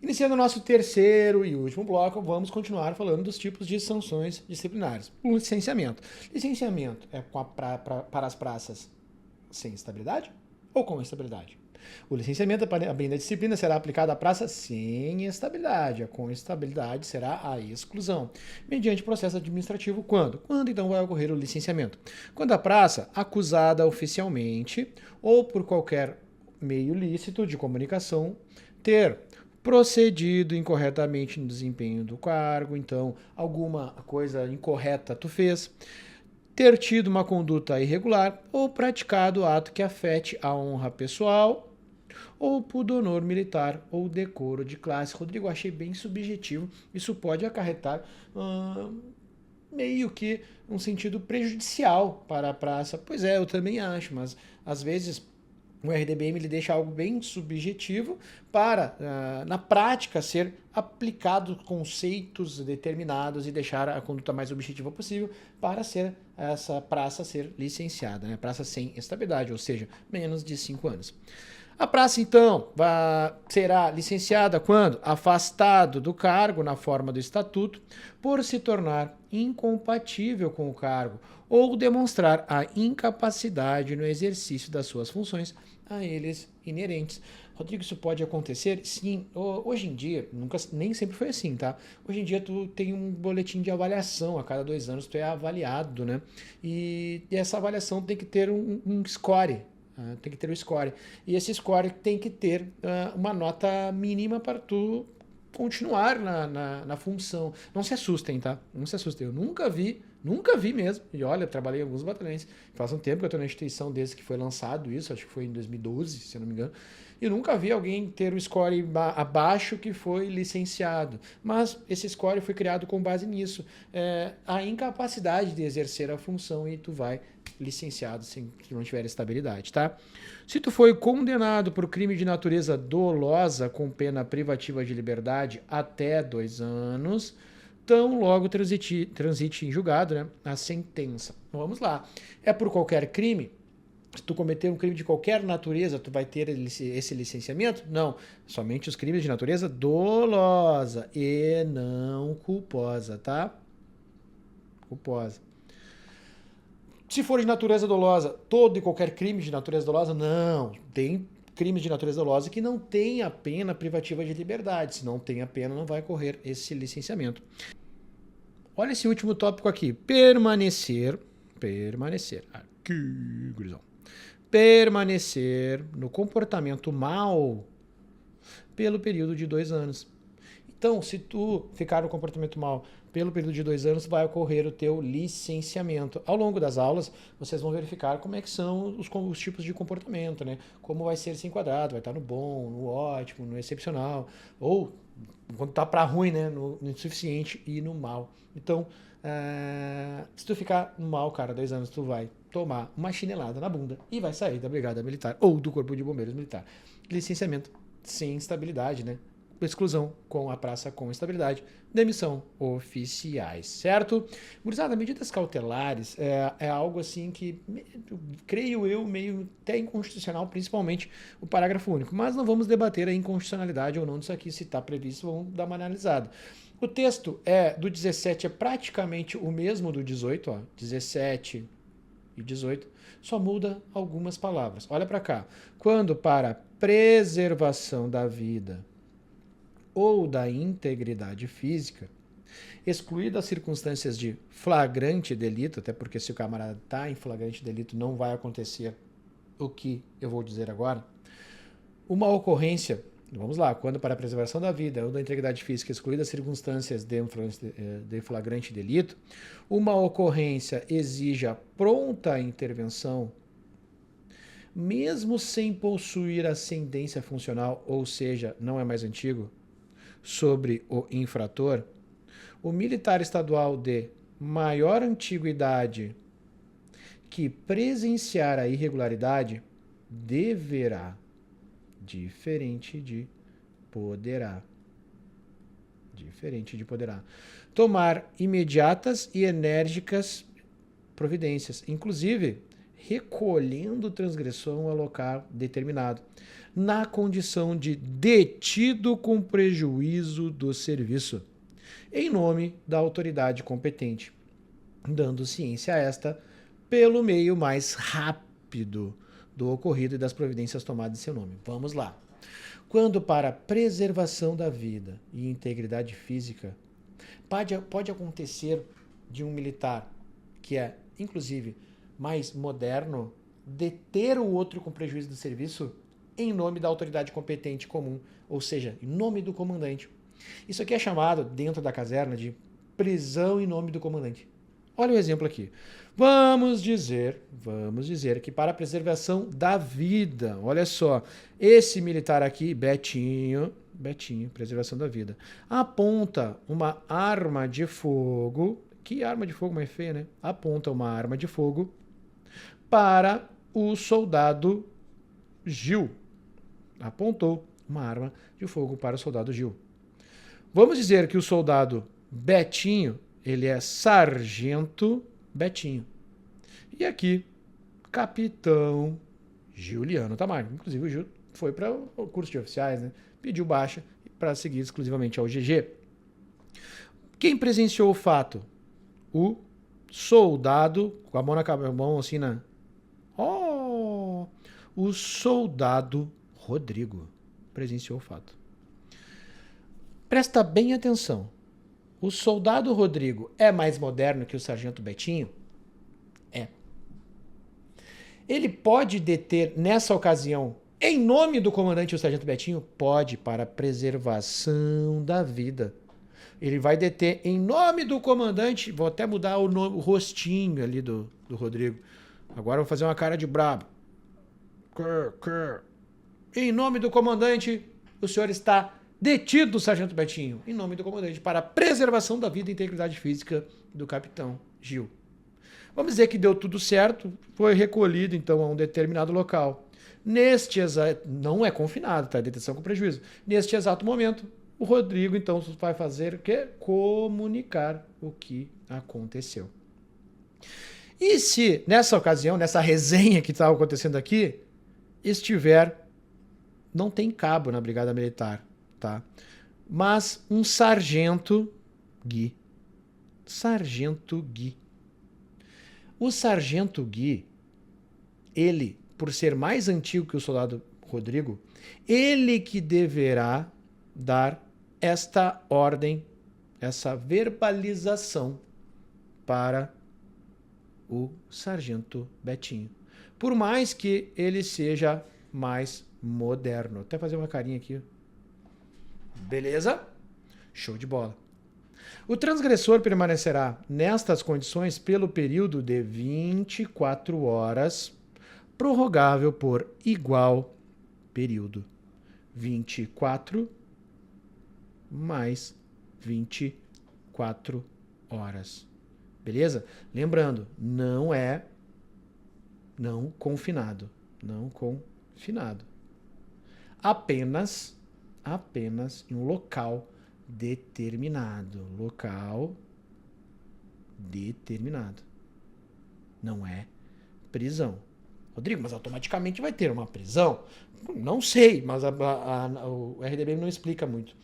Iniciando o nosso terceiro e último bloco, vamos continuar falando dos tipos de sanções disciplinares. O licenciamento. Licenciamento é para as praças sem estabilidade ou com estabilidade? O licenciamento, bem da disciplina, será aplicado à praça sem estabilidade. A com estabilidade será a exclusão, mediante processo administrativo. Quando? Quando então vai ocorrer o licenciamento? Quando a praça, acusada oficialmente ou por qualquer meio lícito de comunicação, ter procedido incorretamente no desempenho do cargo, então alguma coisa incorreta tu fez, ter tido uma conduta irregular ou praticado ato que afete a honra pessoal ou pudor militar ou decoro de classe. Rodrigo, achei bem subjetivo. Isso pode acarretar meio que um sentido prejudicial para a praça. Pois é, eu também acho, mas às vezes o RDBM ele deixa algo bem subjetivo para, na prática, ser aplicado conceitos determinados e deixar a conduta mais objetiva possível para ser essa praça ser licenciada, né? Praça sem estabilidade, ou seja, menos de 5 anos. A praça, então, será licenciada quando afastado do cargo na forma do estatuto por se tornar incompatível com o cargo ou demonstrar a incapacidade no exercício das suas funções a eles inerentes. Rodrigo, isso pode acontecer? Sim. Hoje em dia, nem sempre foi assim, tá? Hoje em dia tu tem um boletim de avaliação, a cada 2 anos tu é avaliado, né? E essa avaliação tem que ter um score, tem que ter o score. E esse score tem que ter uma nota mínima para tu continuar na função. Não se assustem, tá? Não se assustem. Eu nunca vi mesmo. E olha, eu trabalhei em alguns batalhões. Faz um tempo que eu estou na instituição desde que foi lançado isso, acho que foi em 2012, se eu não me engano. E nunca vi alguém ter o score abaixo que foi licenciado. Mas esse score foi criado com base nisso. A incapacidade de exercer a função e tu vai licenciado se não tiver estabilidade, tá? Se tu foi condenado por crime de natureza dolosa com pena privativa de liberdade até 2 anos, tão logo transite em julgado, né, a sentença. Vamos lá. É por qualquer crime? Se tu cometer um crime de qualquer natureza, tu vai ter esse licenciamento? Não. Somente os crimes de natureza dolosa e não culposa, tá? Culposa. Se for de natureza dolosa, todo e qualquer crime de natureza dolosa? Não. Tem crimes de natureza dolosa que não tem a pena privativa de liberdade. Se não tem a pena, não vai ocorrer esse licenciamento. Olha esse último tópico aqui. Permanecer. Aqui, gurizão. Permanecer no comportamento mal pelo período de 2 anos. Então, se tu ficar no comportamento mal pelo período de 2 anos, vai ocorrer o teu licenciamento. Ao longo das aulas, vocês vão verificar como é que são os tipos de comportamento, né? Como vai ser esse enquadrado, vai estar no bom, no ótimo, no excepcional, ou quando tá para ruim, né? No insuficiente e no mal. Então, se tu ficar no mal, cara, 2 anos, tu vai tomar uma chinelada na bunda e vai sair da Brigada Militar ou do Corpo de Bombeiros Militar. Licenciamento sem estabilidade, né? Exclusão com a praça com estabilidade, demissão oficiais, certo? Gurizada, medidas cautelares é algo assim que, creio eu, meio até inconstitucional, principalmente o parágrafo único. Mas não vamos debater a inconstitucionalidade ou não disso aqui, se está previsto, vamos dar uma analisada. O texto do 17 é praticamente o mesmo do 18, ó, 17 e 18, só muda algumas palavras. Olha para cá. Quando para preservação da vida ou da integridade física, excluídas as circunstâncias de flagrante delito, até porque se o camarada está em flagrante delito não vai acontecer o que eu vou dizer agora, uma ocorrência, vamos lá, quando para a preservação da vida ou da integridade física, excluídas as circunstâncias de flagrante delito, uma ocorrência exija pronta intervenção, mesmo sem possuir ascendência funcional, ou seja, não é mais antigo, sobre o infrator, o militar estadual de maior antiguidade que presenciar a irregularidade deverá, diferente de poderá, tomar imediatas e enérgicas providências, inclusive recolhendo o transgressor a um local determinado, na condição de detido com prejuízo do serviço, em nome da autoridade competente, dando ciência a esta pelo meio mais rápido do ocorrido e das providências tomadas em seu nome. Vamos lá. Quando para preservação da vida e integridade física, pode acontecer de um militar, que é, inclusive, mais moderno, deter o outro com prejuízo do serviço em nome da autoridade competente comum, ou seja, em nome do comandante. Isso aqui é chamado, dentro da caserna, de prisão em nome do comandante. Olha o exemplo aqui. Vamos dizer que para a preservação da vida, olha só, esse militar aqui, Betinho, preservação da vida, aponta uma arma de fogo, que arma de fogo mais feia, né? Aponta uma arma de fogo para o soldado Gil. Apontou uma arma de fogo para o soldado Gil. Vamos dizer que o soldado Betinho, ele é sargento Betinho. E aqui, capitão Juliano Tamargo. Inclusive o Gil foi para o curso de oficiais, né? Pediu baixa para seguir exclusivamente ao GG. Quem presenciou o fato? O soldado, com a mão na mão assim na... o soldado Rodrigo presenciou o fato. Presta bem atenção. O soldado Rodrigo é mais moderno que o sargento Betinho? É. Ele pode deter, nessa ocasião, em nome do comandante o sargento Betinho? Pode, para preservação da vida. Ele vai deter em nome do comandante, vou até mudar o rostinho ali do Rodrigo. Agora eu vou fazer uma cara de brabo. Em nome do comandante, o senhor está detido, sargento Betinho, em nome do comandante, para a preservação da vida e integridade física do capitão Gil. Vamos dizer que deu tudo certo, foi recolhido então a um determinado local. Não é confinado, tá? Detenção com prejuízo. Neste exato momento, o Rodrigo então vai fazer o quê? Comunicar o que aconteceu. E se nessa ocasião, nessa resenha que estava acontecendo aqui, não tem cabo na Brigada Militar, tá? Mas um sargento Gui. O sargento Gui, ele, por ser mais antigo que o soldado Rodrigo, ele que deverá dar esta ordem, essa verbalização para o sargento Betinho. Por mais que ele seja mais moderno. Vou até fazer uma carinha aqui. Beleza? Show de bola. O transgressor permanecerá nestas condições pelo período de 24 horas, prorrogável por igual período. 24 mais 24 horas. Beleza? Lembrando, não confinado. Apenas em um local determinado. Não é prisão. Rodrigo, mas automaticamente vai ter uma prisão? Não sei, mas o RDB não explica muito.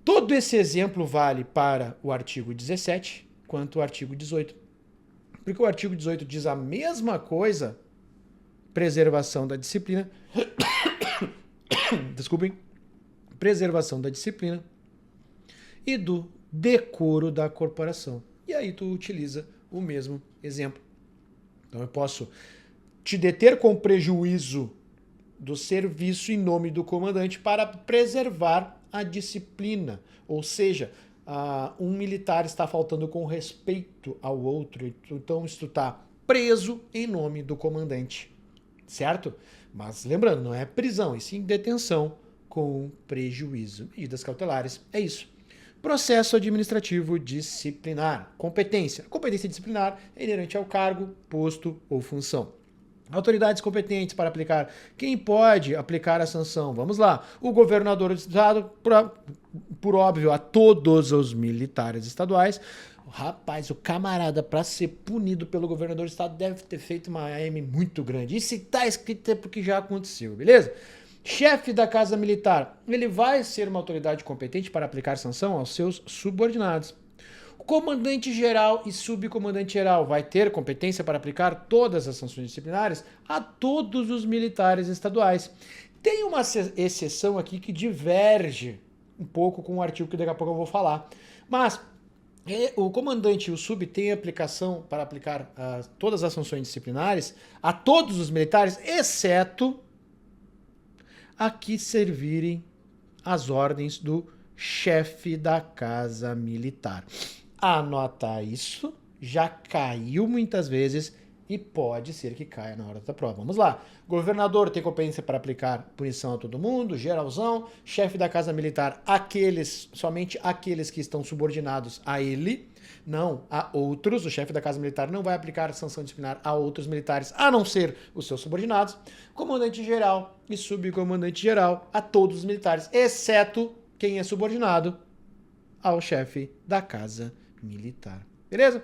Todo esse exemplo vale para o artigo 17 quanto o artigo 18. Porque o artigo 18 diz a mesma coisa, preservação da disciplina. Desculpem. Preservação da disciplina e do decoro da corporação. E aí tu utiliza o mesmo exemplo. Então eu posso te deter com prejuízo do serviço em nome do comandante para preservar a disciplina. Ou seja, um militar está faltando com respeito ao outro, então isso está preso em nome do comandante. Certo? Mas lembrando, não é prisão, e sim detenção com prejuízo. Medidas cautelares, é isso. Processo administrativo disciplinar. Competência. Competência disciplinar é inerente ao cargo, posto ou função. Autoridades competentes para aplicar. Quem pode aplicar a sanção? Vamos lá. O governador do estado, por óbvio, a todos os militares estaduais. Rapaz, o camarada, para ser punido pelo governador do estado, deve ter feito uma AM muito grande. E se tá escrito é porque já aconteceu, beleza? Chefe da Casa Militar, ele vai ser uma autoridade competente para aplicar sanção aos seus subordinados. O comandante-geral e subcomandante-geral vai ter competência para aplicar todas as sanções disciplinares a todos os militares estaduais. Tem uma exceção aqui que diverge um pouco com o artigo que daqui a pouco eu vou falar. Mas o comandante e o sub têm aplicação para aplicar todas as sanções disciplinares a todos os militares, exceto a que servirem as ordens do chefe da Casa Militar. Anota isso, já caiu muitas vezes e pode ser que caia na hora da prova. Vamos lá. Governador tem competência para aplicar punição a todo mundo, geralzão. Chefe da Casa Militar, somente aqueles que estão subordinados a ele, não a outros. O chefe da Casa Militar não vai aplicar sanção disciplinar a outros militares, a não ser os seus subordinados. Comandante-geral e subcomandante-geral a todos os militares, exceto quem é subordinado ao chefe da Casa Militar. Beleza?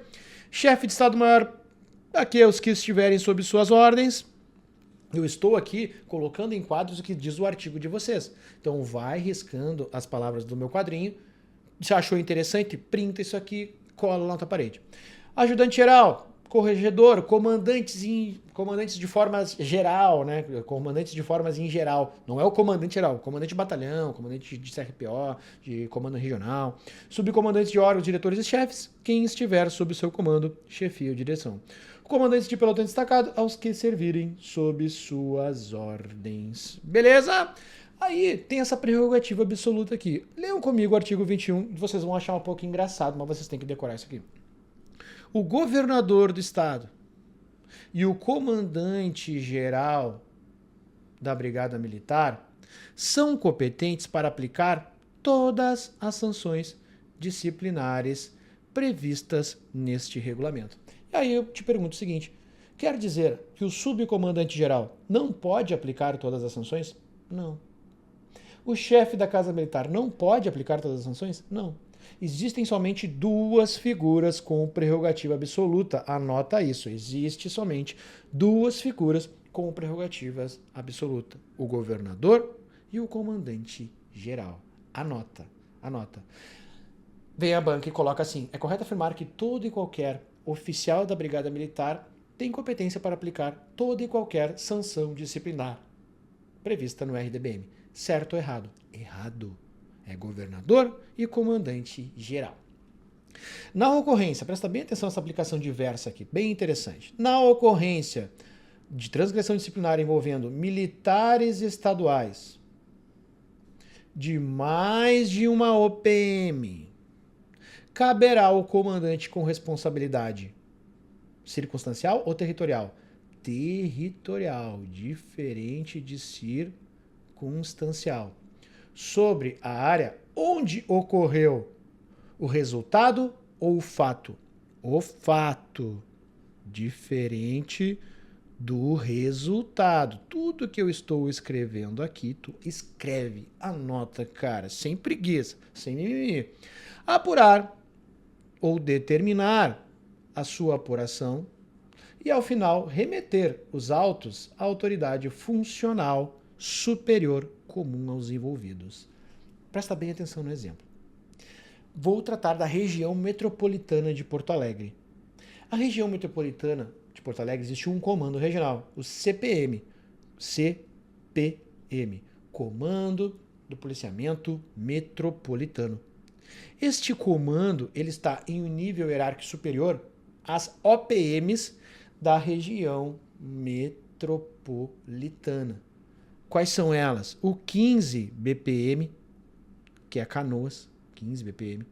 Chefe de Estado-Maior, aqueles que estiverem sob suas ordens. Eu estou aqui colocando em quadros o que diz o artigo de vocês. Então vai riscando as palavras do meu quadrinho. Se achou interessante, printa isso aqui, cola lá na tua parede. Ajudante-geral, corregedor, comandantes de formas geral, né? Comandantes de formas em geral. Não é o comandante geral, comandante de batalhão, comandante de CRPO, de comando regional, subcomandantes de órgãos, diretores e chefes, quem estiver sob seu comando, chefia ou direção. Comandantes de pelotão destacado, aos que servirem sob suas ordens. Beleza? Aí tem essa prerrogativa absoluta aqui. Leiam comigo o artigo 21, vocês vão achar um pouco engraçado, mas vocês têm que decorar isso aqui. O governador do estado e o comandante-geral da Brigada Militar são competentes para aplicar todas as sanções disciplinares previstas neste regulamento. E aí eu te pergunto o seguinte, quer dizer que o subcomandante-geral não pode aplicar todas as sanções? Não. O chefe da Casa Militar não pode aplicar todas as sanções? Não. Existem somente duas figuras com prerrogativa absoluta. Anota isso. Existe somente duas figuras com prerrogativas absoluta. O governador e o comandante-geral. Anota. Vem a banca e coloca assim. É correto afirmar que todo e qualquer oficial da Brigada Militar tem competência para aplicar toda e qualquer sanção disciplinar prevista no RDBM. Certo ou errado? Errado. É governador e comandante-geral. Na ocorrência, presta bem atenção nessa aplicação diversa aqui, bem interessante. Na ocorrência de transgressão disciplinar envolvendo militares estaduais de mais de uma OPM, caberá ao comandante com responsabilidade circunstancial ou territorial? Territorial, diferente de circunstancial. Sobre a área onde ocorreu o resultado ou o fato? O fato, diferente do resultado. Tudo que eu estou escrevendo aqui, tu escreve, anota, cara, sem preguiça, sem mimimi. Apurar ou determinar a sua apuração e, ao final, remeter os autos à autoridade funcional superior comum aos envolvidos. Presta bem atenção no exemplo. Vou tratar da região metropolitana de Porto Alegre. A região metropolitana de Porto Alegre existe um comando regional, o CPM. CPM, Comando do Policiamento Metropolitano. Este comando ele está em um nível hierárquico superior às OPMs da região metropolitana. Quais são elas? O 15 BPM, que é Canoas, 15 BPM.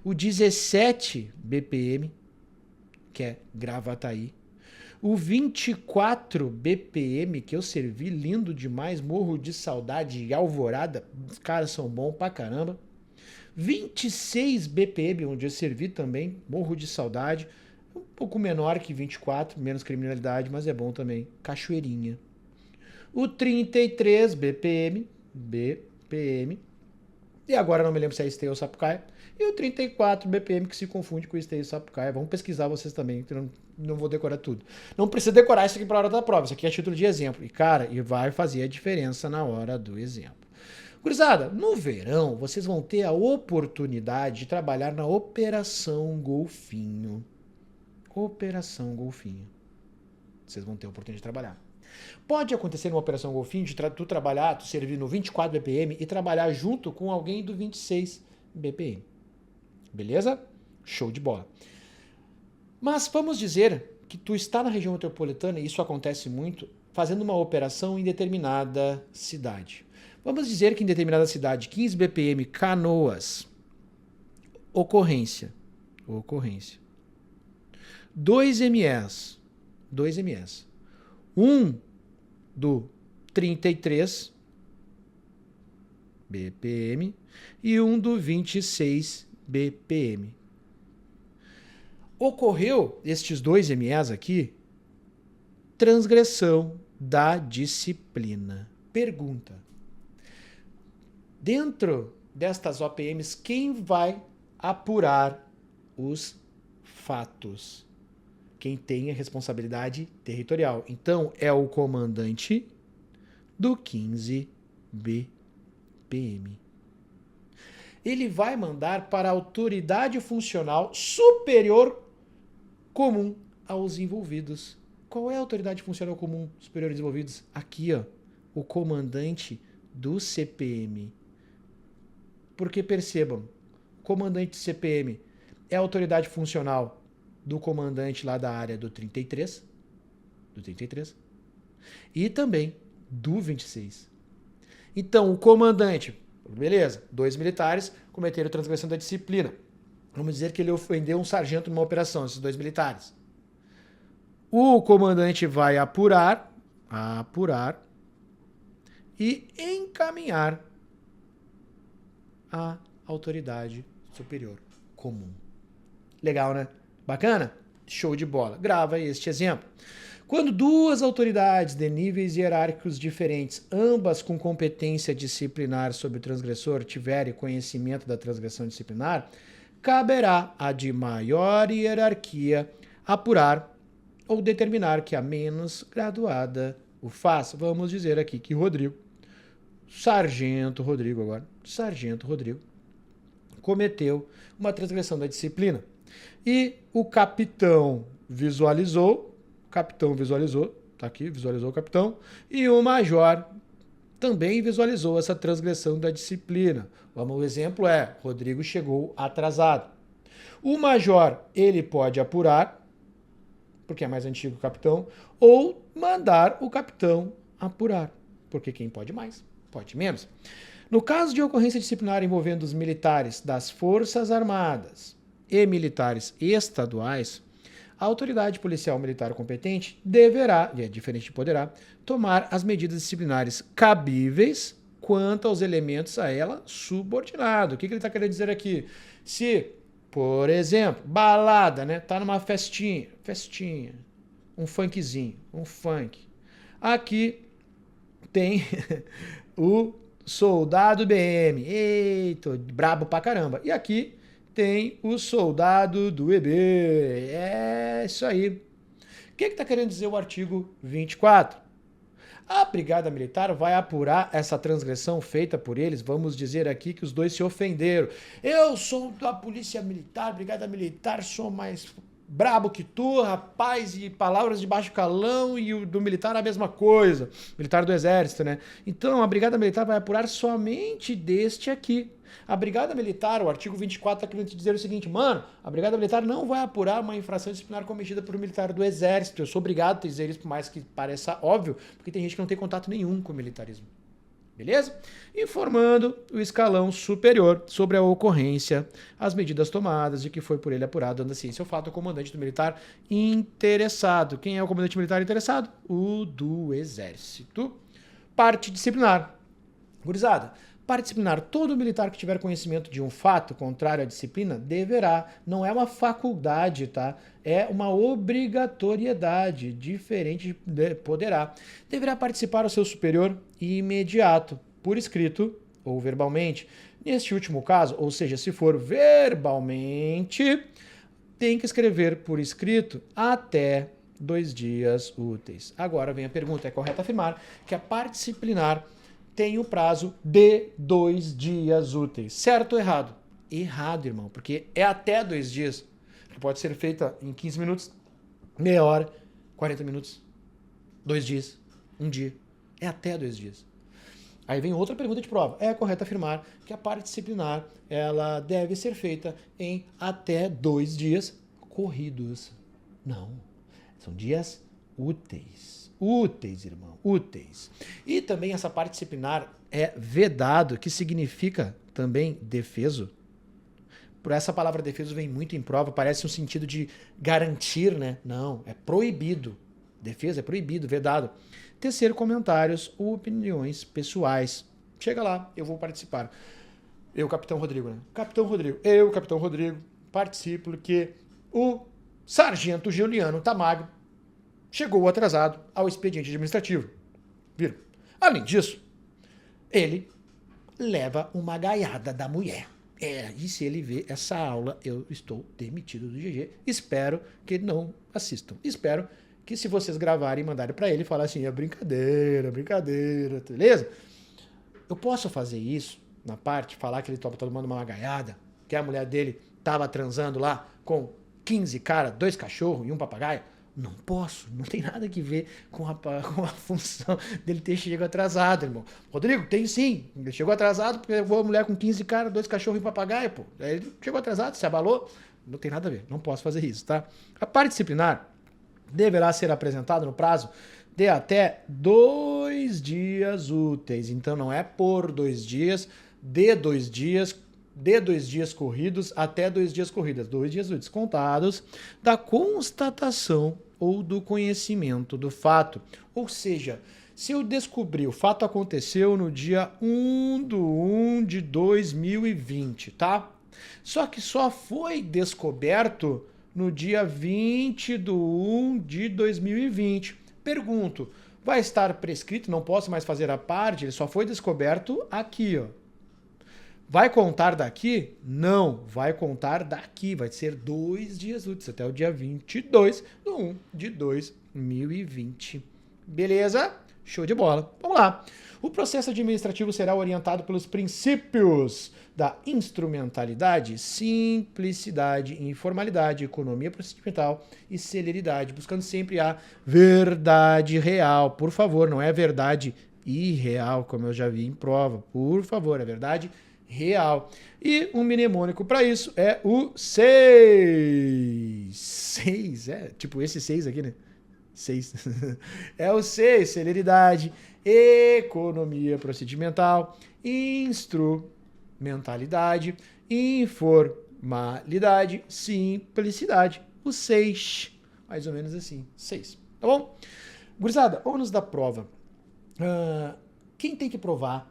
O 17 BPM, que é Gravataí. O 24 BPM, que eu servi lindo demais, morro de saudade e Alvorada, os caras são bons pra caramba. 26 BPM, onde eu servi também, morro de saudade, um pouco menor que 24, menos criminalidade, mas é bom também, Cachoeirinha. O 33 BPM, E agora não me lembro se é esteio ou sapucaia. E o 34 BPM, que se confunde com esteio e sapucaia. Vamos pesquisar vocês também, que eu não vou decorar tudo. Não precisa decorar isso aqui para a hora da prova. Isso aqui é título de exemplo. E, cara, vai fazer a diferença na hora do exemplo. Gurizada, no verão, vocês vão ter a oportunidade de trabalhar na Operação Golfinho. Operação Golfinho. Vocês vão ter a oportunidade de trabalhar. Pode acontecer numa Operação Golfinho de tu servir no 24 BPM e trabalhar junto com alguém do 26 BPM. Beleza? Show de bola. Mas vamos dizer que tu está na região metropolitana, e isso acontece muito, fazendo uma operação em determinada cidade. Vamos dizer que em determinada cidade, 15 BPM, Canoas, ocorrência. 2 MS. Um do 33 BPM e um do 26 BPM. Ocorreu estes 2 MEs aqui, transgressão da disciplina. Pergunta: dentro destas OPMs, quem vai apurar os fatos? Quem tem a responsabilidade territorial. Então, é o comandante do 15 BPM. Ele vai mandar para a autoridade funcional superior comum aos envolvidos. Qual é a autoridade funcional comum superior aos envolvidos? Aqui, ó, o comandante do CPM. Porque percebam, o comandante do CPM é a autoridade funcional do comandante lá da área do 33 e também do 26. Então, o comandante, beleza, 2 militares cometeram transgressão da disciplina. Vamos dizer que ele ofendeu um sargento numa operação, esses 2 militares. O comandante vai apurar e encaminhar à autoridade superior comum. Legal, né? Bacana? Show de bola. Grava este exemplo. Quando 2 autoridades de níveis hierárquicos diferentes, ambas com competência disciplinar sobre o transgressor, tiverem conhecimento da transgressão disciplinar, caberá a de maior hierarquia apurar ou determinar que a menos graduada o faça. Vamos dizer aqui que Sargento Rodrigo, cometeu uma transgressão da disciplina. E o capitão visualizou, tá aqui, visualizou o capitão, e o major também visualizou essa transgressão da disciplina. O exemplo é, Rodrigo chegou atrasado. O major, ele pode apurar, porque é mais antigo que o capitão, ou mandar o capitão apurar, porque quem pode mais, pode menos. No caso de ocorrência disciplinar envolvendo os militares das Forças Armadas e militares estaduais, a autoridade policial militar competente deverá, e é diferente de poderá, tomar as medidas disciplinares cabíveis quanto aos elementos a ela subordinados. O que ele está querendo dizer aqui? Se, por exemplo, balada, né? Tá numa festinha, um funkzinho, um funk. Aqui tem o soldado BM, eita, brabo pra caramba. E aqui tem o soldado do EB. É isso aí. O que está querendo dizer o artigo 24? A Brigada Militar vai apurar essa transgressão feita por eles. Vamos dizer aqui que os 2 se ofenderam. Eu sou da Polícia Militar, Brigada Militar, sou mais brabo que tu, rapaz, e palavras de baixo calão, e o do militar a mesma coisa. Militar do Exército, né? Então, a Brigada Militar vai apurar somente deste aqui. A Brigada Militar, o artigo 24 está querendo dizer o seguinte, mano, a Brigada Militar não vai apurar uma infração disciplinar cometida por um militar do Exército. Eu sou obrigado a dizer isso, por mais que pareça óbvio, porque tem gente que não tem contato nenhum com o militarismo. Beleza? Informando o escalão superior sobre a ocorrência, as medidas tomadas e que foi por ele apurado, dando a ciência ao fato, o comandante do militar interessado. Quem é o comandante militar interessado? O do Exército. Parte disciplinar. Gurizada, parte disciplinar, todo militar que tiver conhecimento de um fato contrário à disciplina deverá, não é uma faculdade, tá? É uma obrigatoriedade, diferente de poderá. Deverá participar ao seu superior imediato, por escrito ou verbalmente, Neste último caso, ou seja, se for verbalmente, tem que escrever por escrito até 2 dias úteis. Agora vem a pergunta, é correto afirmar que a parte disciplinar tem o prazo de 2 dias úteis. Certo ou errado? Errado, irmão, porque é até 2 dias, que pode ser feita em 15 minutos, meia hora, 40 minutos, 2 dias, 1 dia. É até 2 dias. Aí vem outra pergunta de prova. É correto afirmar que a parte disciplinar ela deve ser feita em até 2 dias corridos. Não. São dias úteis. Úteis, irmão. Úteis. E também essa parte disciplinar é vedado, que significa também defeso. Por essa palavra defeso vem muito em prova, parece um sentido de garantir, né? Não, é proibido. Defesa é proibido, vedado. Tecer comentários ou opiniões pessoais. Chega lá, eu vou participar. Eu, Capitão Rodrigo, né? Capitão Rodrigo, participo porque o Sargento Juliano Tamagno chegou atrasado ao expediente administrativo. Viram? Além disso, ele leva uma gaiada da mulher. E se ele ver essa aula, eu estou demitido do GG. Espero que não assistam. Espero que se vocês gravarem e mandarem para ele, falar assim, é brincadeira, beleza? Eu posso fazer isso na parte, falar que ele estava tomando uma gaiada, que a mulher dele estava transando lá com 15 caras, 2 cachorros e um papagaio? Não posso, não tem nada que ver com a função dele ter chegado atrasado, irmão. Rodrigo, tem sim, ele chegou atrasado porque levou a mulher com 15 caras, 2 cachorros e um papagaio, pô. Aí ele chegou atrasado, se abalou, não tem nada a ver, não posso fazer isso, tá? A parte disciplinar deverá ser apresentado no prazo de até 2 dias úteis. Então não é por 2 dias, de 2 dias corridos até 2 dias corridos. 2 dias úteis contados da constatação ou do conhecimento do fato. Ou seja, se eu descobri, o fato aconteceu no dia 1 de 2020, tá? Só que só foi descoberto no dia 20/1 de 2020. Pergunto, vai estar prescrito, não posso mais fazer a parte, ele só foi descoberto aqui, ó. Vai contar daqui? Não, vai contar daqui, vai ser 2 dias úteis, até o dia 22/1 de 2020. Beleza? Show de bola. Vamos lá. O processo administrativo será orientado pelos princípios da instrumentalidade, simplicidade, informalidade, economia procedimental e celeridade, buscando sempre a verdade real. Por favor, não é verdade irreal, como eu já vi em prova. Por favor, é verdade real. E um mnemônico para isso é o 6. 6, é tipo esse 6 aqui, né? 6. É o 6, celeridade, economia procedimental, instrumentalidade, informalidade, simplicidade. O 6, mais ou menos assim, 6. Tá bom? Gurizada, ônus da prova. Quem tem que provar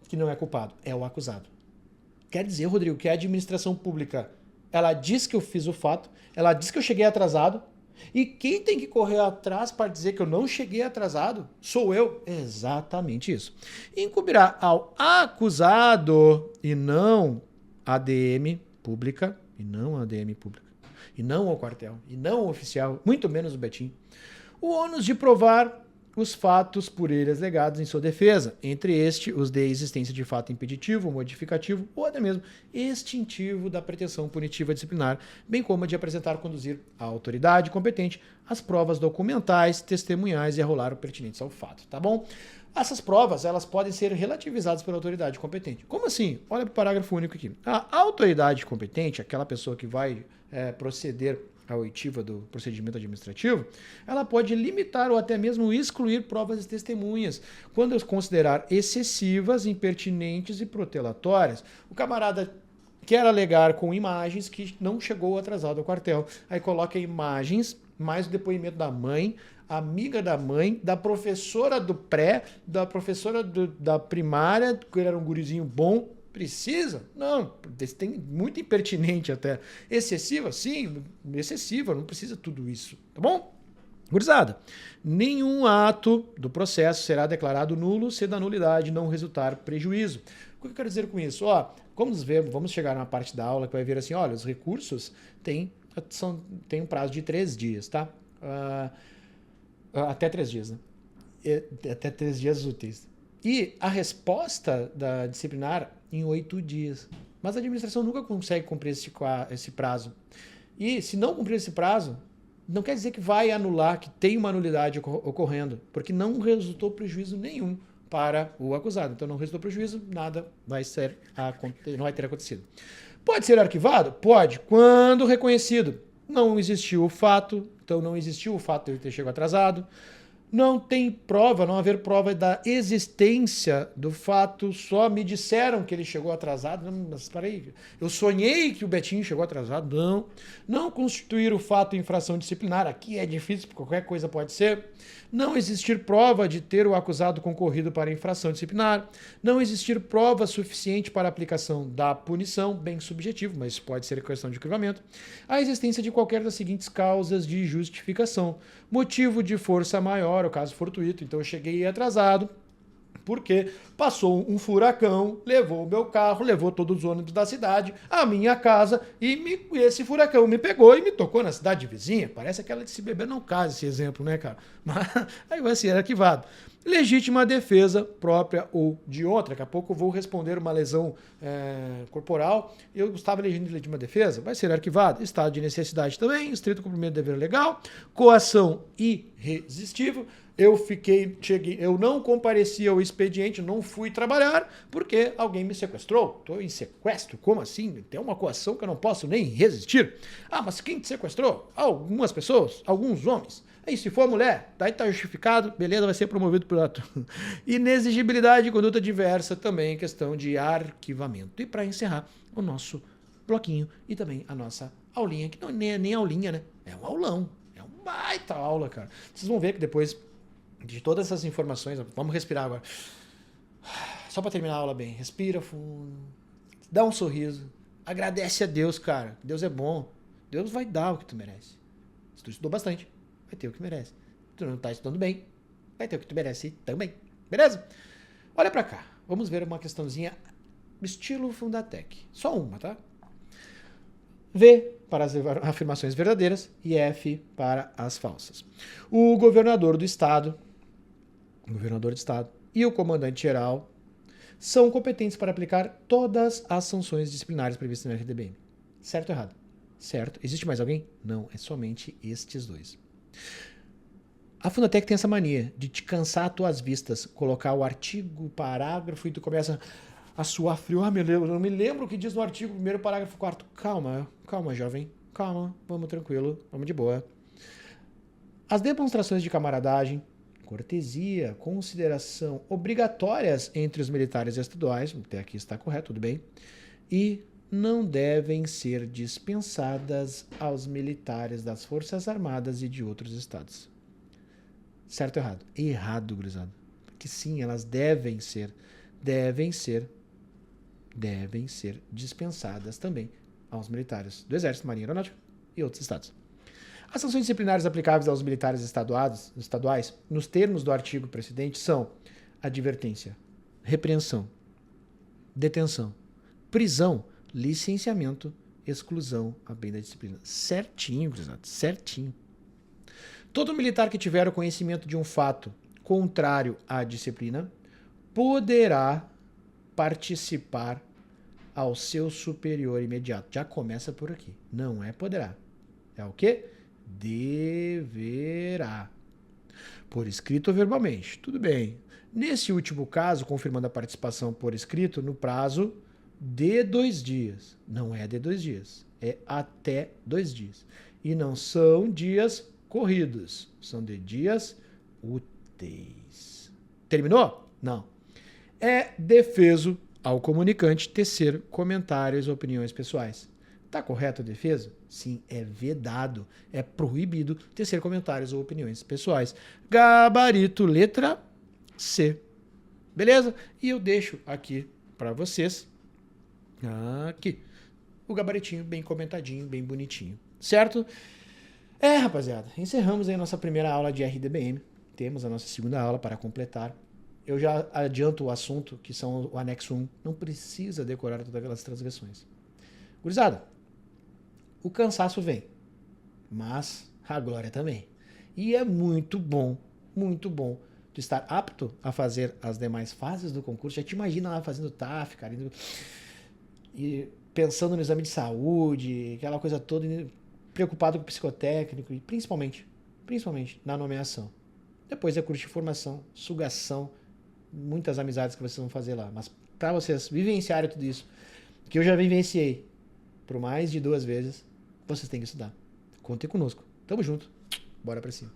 que não é culpado? É o acusado. Quer dizer, Rodrigo, que a administração pública, ela diz que eu fiz o fato, ela diz que eu cheguei atrasado, e quem tem que correr atrás para dizer que eu não cheguei atrasado sou eu. Exatamente isso. Incumbirá ao acusado e não a ADM pública, e não ao quartel, e não ao oficial, muito menos o Betim, o ônus de provar os fatos por eles legados em sua defesa, entre os de existência de fato impeditivo, modificativo ou até mesmo extintivo da pretensão punitiva disciplinar, bem como a de apresentar ou conduzir à autoridade competente as provas documentais, testemunhais e arrolar o pertinentes ao fato, tá bom? Essas provas, elas podem ser relativizadas pela autoridade competente. Como assim? Olha para o parágrafo único aqui. A autoridade competente, aquela pessoa que vai proceder a oitiva do procedimento administrativo, ela pode limitar ou até mesmo excluir provas e testemunhas, quando as considerar excessivas, impertinentes e protelatórias. O camarada quer alegar com imagens que não chegou atrasado ao quartel. Aí coloca imagens, mais o depoimento da mãe, amiga da mãe, da professora do pré, da professora da primária, que ele era um gurizinho bom. Precisa? Não, tem muito impertinente até. Excessiva? Sim, excessiva, não precisa tudo isso, tá bom? Gurizada, nenhum ato do processo será declarado nulo se da nulidade não resultar prejuízo. O que eu quero dizer com isso? Vamos chegar na parte da aula que vai ver assim, olha, os recursos têm um prazo de 3 dias, tá? Até 3 dias, né? Até 3 dias úteis. E a resposta da disciplinar em 8 dias. Mas a administração nunca consegue cumprir esse prazo. E se não cumprir esse prazo, não quer dizer que vai anular, que tem uma nulidade ocorrendo, porque não resultou prejuízo nenhum para o acusado. Então não resultou prejuízo, nada não vai ter acontecido. Pode ser arquivado? Pode, quando reconhecido. Não existiu o fato, então não existiu o fato de ele ter chegado atrasado. Não tem prova, não haver prova da existência do fato, só me disseram que ele chegou atrasado. Não, mas peraí, eu sonhei que o Betinho chegou atrasado. Não constituir o fato infração disciplinar, aqui é difícil, porque qualquer coisa pode ser. Não existir prova de ter o acusado concorrido para infração disciplinar. Não existir prova suficiente para a aplicação da punição, bem subjetivo, mas pode ser questão de arquivamento. A existência de qualquer das seguintes causas de justificação. Motivo de força maior, o caso fortuito, então eu cheguei atrasado, porque passou um furacão, levou o meu carro, levou todos os ônibus da cidade, a minha casa, e esse furacão me pegou e me tocou na cidade vizinha. Parece aquela de se beber não casa, esse exemplo, né, cara? Mas aí vai ser arquivado. Legítima defesa própria ou de outra. Daqui a pouco eu vou responder uma lesão corporal. Eu estava elegendo de legítima defesa. Vai ser arquivado. Estado de necessidade também. Estrito cumprimento do dever legal. Coação irresistível. Eu não compareci ao expediente, não fui trabalhar porque alguém me sequestrou. Estou em sequestro, como assim? Tem uma coação que eu não posso nem resistir. Ah, mas quem te sequestrou? Algumas pessoas, alguns homens. E se for mulher, daí está justificado, beleza, vai ser promovido por ato. Inexigibilidade de conduta diversa, também questão de arquivamento. E para encerrar, o nosso bloquinho e também a nossa aulinha, que não é nem aulinha, né? É um aulão, é uma baita aula, cara. Vocês vão ver que depois de todas essas informações, vamos respirar agora. Só para terminar a aula bem, respira fundo, dá um sorriso, agradece a Deus, cara. Deus é bom, Deus vai dar o que tu merece. Se tu estudou bastante, vai ter o que merece. Tu não tá estudando bem, vai ter o que tu merece também. Beleza? Olha pra cá. Vamos ver uma questãozinha estilo Fundatec. Só uma, tá? V para as afirmações verdadeiras e F para as falsas. O governador do estado e o comandante-geral são competentes para aplicar todas as sanções disciplinares previstas no RDBM. Certo ou errado? Certo. Existe mais alguém? Não, é somente estes dois. A Fundatec tem essa mania de te cansar as tuas vistas, colocar o artigo, o parágrafo e tu começa a suar frio. Ah, meu Deus, eu não me lembro o que diz no artigo, primeiro parágrafo, quarto. Calma, jovem. Calma, vamos tranquilo, vamos de boa. As demonstrações de camaradagem, cortesia, consideração obrigatórias entre os militares estaduais, até aqui está correto, tudo bem, e não devem ser dispensadas aos militares das Forças Armadas e de outros estados. Certo ou errado? Errado, gurizada. Porque sim, elas devem ser dispensadas também aos militares do Exército, Marinha Aeronáutica e outros estados. As sanções disciplinares aplicáveis aos militares estaduais, nos termos do artigo precedente, são advertência, repreensão, detenção, prisão, licenciamento, exclusão, a bem da disciplina. Certinho, gurizada, certinho. Todo militar que tiver o conhecimento de um fato contrário à disciplina poderá participar ao seu superior imediato. Já começa por aqui. Não é poderá. É o quê? Deverá. Por escrito ou verbalmente. Tudo bem. Nesse último caso, confirmando a participação por escrito no prazo de 2 dias. Não é de 2 dias. É até 2 dias. E não são dias corridos. São de dias úteis. Terminou? Não. É defeso ao comunicante tecer comentários ou opiniões pessoais. Tá correto a defesa? Sim, é vedado, é proibido tecer comentários ou opiniões pessoais. Gabarito letra C. Beleza? E eu deixo aqui para vocês aqui o gabaritinho bem comentadinho, bem bonitinho. Certo? Rapaziada, encerramos aí a nossa primeira aula de RDBM. Temos a nossa segunda aula para completar. eu já adianto o assunto, que são o anexo 1. Não precisa decorar todas aquelas transgressões. Gurizada, o cansaço vem, mas a glória também. E é muito bom tu estar apto a fazer as demais fases do concurso. Já te imagina lá fazendo TAF, cara, e pensando no exame de saúde, aquela coisa toda, preocupado com o psicotécnico e principalmente na nomeação. Depois é curso de formação, sugação, muitas amizades que vocês vão fazer lá. Mas para vocês vivenciarem tudo isso, que eu já vivenciei por mais de 2 vezes, vocês têm que estudar. Contem conosco. Tamo junto. Bora pra cima.